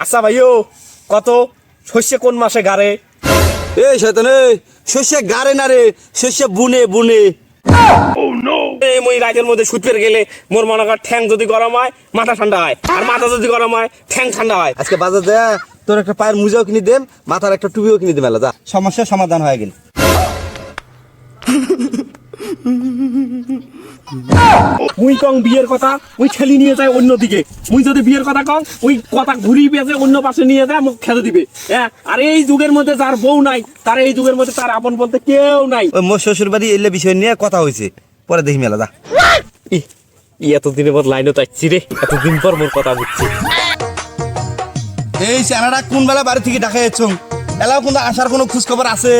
আচ্ছা ভাইও কত শস্য কোন মাসে গাড়ে? এই শয়তান এই শস্য গাড়ে না রে, শস্য বুনে বুনে। মুই রাতের মধ্যে শুতে গেলে মোর মনে কর ঠ্যাং যদি গরম হয় মাথা ঠান্ডা হয়, আর মাথা যদি গরম হয় ঠ্যাং ঠান্ডা হয়। আজকে বাজার যায় তোর একটা পায়ের মুজাও কিনে দেম, মাথার একটা টুপিও কিনে দেম, যা সমস্যার সমাধান হয়ে গেল। মুই কং বিয়ের কথা, ওই ছেলে নিয়ে যায় অন্যদিকে। মুই যদি বিয়ের কথা কং, ওই কথা ঘুরিয়ে পেয়েছে অন্য পাশে নিয়ে যায়, মুখ খেতে দিবে। হ্যাঁ, আর এই যুগের মধ্যে যার বউ নাই, তার এই যুগের মধ্যে তার আপন বলতে কেউ নাই। ওই মোর শ্বশুর বাড়ি এলে বিষয় নিয়ে কথা হয়েছে, পরে দেখি মেলা, যা। এতদিনের পর লাইনও তাইছি রে, এতদিন পর মোর কথা বুঝছি। এই সেনারা কোন বেলা বাড়ি থেকে ঢাকা যাচ্ছ? এলাও কিন্তু আসার কোনো খোঁজ খবর আছে?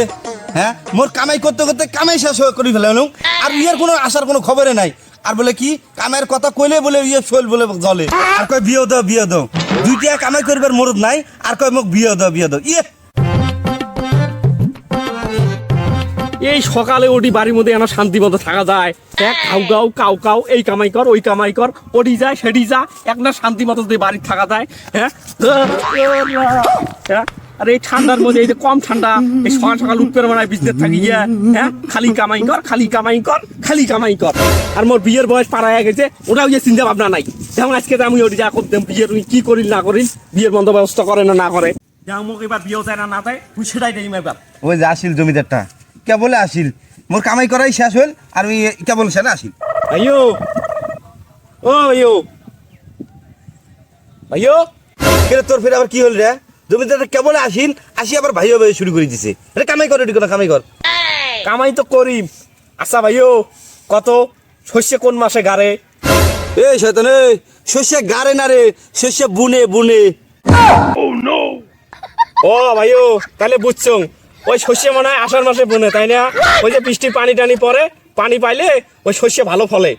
হ্যাঁ, মোর কামাই করতে করতে কামাই শেষ করে ফেলাম, আর ইয়ের কোনো আসার কোনো খবরে নাই। আর বলে কি কামের কথা কইলে বলে ইয়ে শৈল বলে জলে, আর কয় বিয়ে দাও বিয়ে দাও। দুইটা কামাই করবার মরদ নাই, আর কয় মোক বিয়ে দাও বিয়ে দাও। ইয়ে এই সকালে ওটি বাড়ির মধ্যে এনা শান্তি মতো থাকা যায়? এক কাউ গাও কাউ কাউ, এই কামাই কর ওই কামাই কর, ওটি যায় সেটি যা, একটা শান্তি মতো যদি বাড়ি থাকা যায়। হ্যাঁ, আর এই ঠান্ডার মধ্যে এই যে কম ঠান্ডা, এই সকাল সকাল উঠতে মানে বিজনেস থাকি গিয়া। হ্যাঁ, খালি কামাই কর খালি কামাই কর খালি কামাই কর। আর মোর বিয়ের বয়স পার হয়ে গেছে, ওটাও যে চিন্তা ভাবনা নাই। যেমন আজকে আমি ওটি যা করতাম, বিয়ের কি করিল না করিল, বিয়ের বন্দোবস্ত করে না করে, যেমন মোক এবার বিয়েও যায় না না যায়, তুই সেটাই দেই এবার। ওই যে আসিল জমিদারটা কেবলে আসিল, মোর কামাই করাই শেষ হইল, আর ওই কেবল সেটা আসিল। ভাইও ও ভাইও ভাইও, তোর ফের আবার কি হল রে? জমিদারটা কেবলে আসিল, আসি আবার ভাই ভাই শুরু করে দিছে। এটা কামাই কর, এটি কামাই কর। কামাই তো করি। আচ্ছা ভাইও কত শস্য কোন মাসে গাড়ে? এই শয়তান এই শস্য গাড়ে না রে, শস্য বুনে বুনে। ও ভাইও, তাহলে বুঝছো, ওই শস্য মনে হয় আষাঢ় মাসে বুনে, তাই না? ওই যে বৃষ্টির পানি টানি পরে, পানি পাইলে ওই শস্য ভালো ফলে।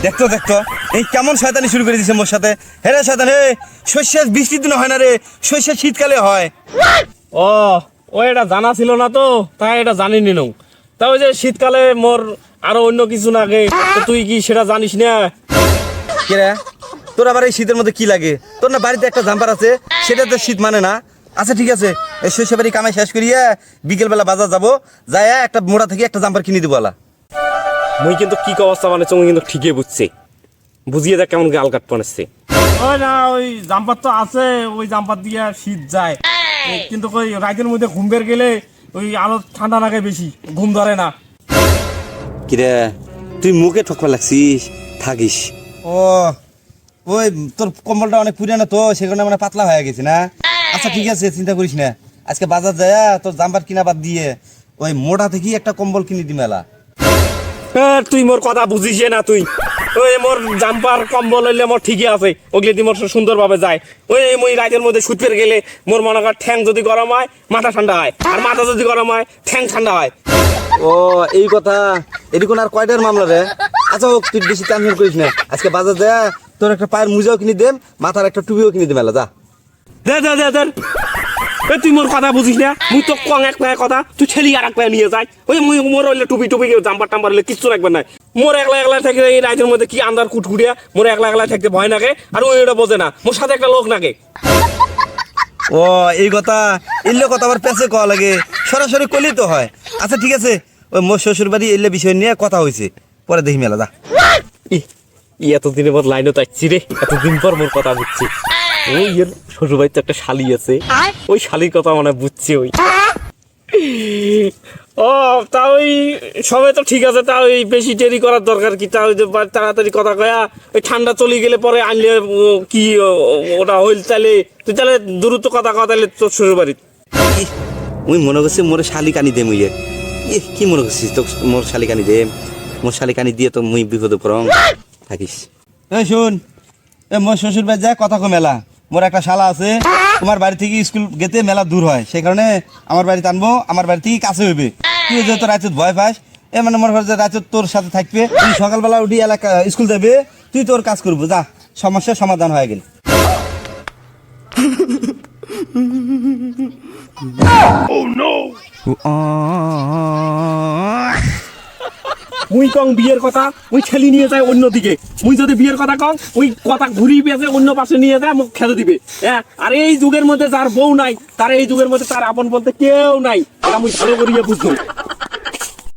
দেখতো দেখতো এই কেমন শয়তানি শুরু করে দিছে মোর সাথে। হ্যাঁ রে শয়তান, হে শস্য বৃষ্টির দিনে হয় না রে, শস্য শীতকালে হয়। ও ও এটা জানা ছিল না তো, তাই এটা জানিনি নো। তা ওই যে শীতকালে মোর আরো অন্য কিছু লাগে, তো তুই কি সেটা জানিস না? কে রে, তোর আবার এই শীতের মধ্যে কি লাগে? তোর না বাড়িতে একটা জাম্পার আছে, সেটাতে শীত মানে না? আচ্ছা ঠিক আছে, এই শস্য বাড়ি কামাই শেষ করিয়া বিকেলবেলা বাজার যাবো, যায় একটা মোড়া থেকে একটা জাম্পার কিনে দিব আলা। মুই কিন্তু কি অবস্থা মানে তুমি কিন্তু ঠিকই বুঝছি, বুঝিয়ে দেখ কেমন গাল কাট পানাচ্ছে। ওই না, ওই জাম্পার তো আছে, ওই জাম্পার দিয়ে শীত যায়, কিন্তু ওই রাতের মধ্যে ঘুম বের গেলে ওই আরো ঠান্ডা লাগে, বেশি ঘুম ধরে না। কিরে তুই মুখে ঠকবা লাগছিস, থাকিস। ও ওই তোর কম্বলটা অনেক পুরানো তো, সেখানে মানে পাতলা হয়ে গেছে না? আচ্ছা ঠিক আছে, চিন্তা করিস না, আজকে বাজার যায় তোর জাম্পার কিনা বাদ দিয়ে ওই মোটা থেকে একটা কম্বল কিনে দি মেলা। তুই মোর কথা বুঝিস না তুই। ওই মোর জাম্পার কম্বল হইলে মোর ঠিকই আছে, ওগুলি দিয়ে মোর সুন্দর ভাবে যায়। ওই মুই রাতের মধ্যে শুতে গেলে মোর মনে কর ঠ্যাং যদি গরম হয় মাথা ঠান্ডা হয়, আর মাথা যদি গরম হয় ঠ্যাং ঠান্ডা হয়। ও এই কথা, এরকম আর কয়টার মামলা রে? আচ্ছা হোক, তুই বেশি টেনশন করিস না, আজকে বাজার যায় তোর একটা পায়ের মুজাও কিনে দেম, মাথার একটা টুপিও কিনে দে মেলা, যা। দে দে দে দে, তুই মোর কথা বুঝিস না, মুই তো কং এক পায়ে কথা, তুই ছেলি আর এক পায়ে নিয়ে যাই। ওই মুই মোর হইলে টুপি টুপি জাম্পার টাম্পার হইলে কিচ্ছু রাখবে না। মোর একলা একলা থাকে এই রাতের মধ্যে কি আন্দার কুটকুটিয়া, মোর একলা একলা থাকতে ভয় লাগে, আর ওই এটা বোঝে না, মোর সাথে একটা লোক লাগে। ও এই কথা, এলে কথা আবার পেছে কওয়া লাগে, সরাসরি কইলেই তো হয়। আচ্ছা ঠিক আছে, ওই মোর শ্বশুর বাড়ি এলে বিষয় নিয়ে কথা হয়েছে, পরে দেখি মেলা, যা। এতদিনের পর লাইনও তাইছি রে, এতদিন পর মোর কথা বুঝছি। ওই এর শ্বশুর বাড়িতে একটা শালি আছে, ওই শালির কথা মানে বুঝছি। ওই ও তা ওই সবাই তো ঠিক আছে, তা ওই বেশি দেরি করার দরকার কি? তা ওই যে তাড়াতাড়ি কথা কয়া, ওই ঠান্ডা চলে গেলে পরে আনলে কি ওটা হইল, তাহলে তুই তাহলে দ্রুত কথা কওয়া, তাহলে তোর শ্বশুর বাড়ি। মুই মনে করছি মোর শালিকানি দে, মুই কি মনে করছিস তো মোর শালিকানি দে? মোর শালিকানি দিয়ে তো মুই বিপদে পড়ং, থাকিস। এই শুন, এ মোর শ্বশুর বাড়ি যায় কথা কো মেলা, মোর একটা শালা আছে, তোমার বাড়ি থেকে স্কুল গেতে মেলা দূর হয়, সেই কারণে আমার বাড়িতে আনবো, আমার বাড়ি থেকে কাছে হইবে। তুই যেহেতু রাতে ভয় পাস, এ মানে মনে কর যে রাতে তোর সাথে থাকবে, তুই সকালবেলা উঠি এলাকা স্কুল যাবে, তুই তোর কাজ করবো, যা, সমস্যার সমাধান হয়ে গেল। মুই কং বিয়ের কথা ওই ছেলে নিয়ে যায় অন্যদিকে, মুই যদি বিয়ের কথা কং ওই কথা ঘুরিয়ে পেয়েছে অন্য পাশে নিয়ে যায় মুখ খেতে দিবে। হ্যাঁ, আর এই যুগের মধ্যে যার বউ নাই তার এই যুগের মধ্যে তার আপন বলতে কেউ নাই, এটা মুই ভালো করিয়া বুঝবো।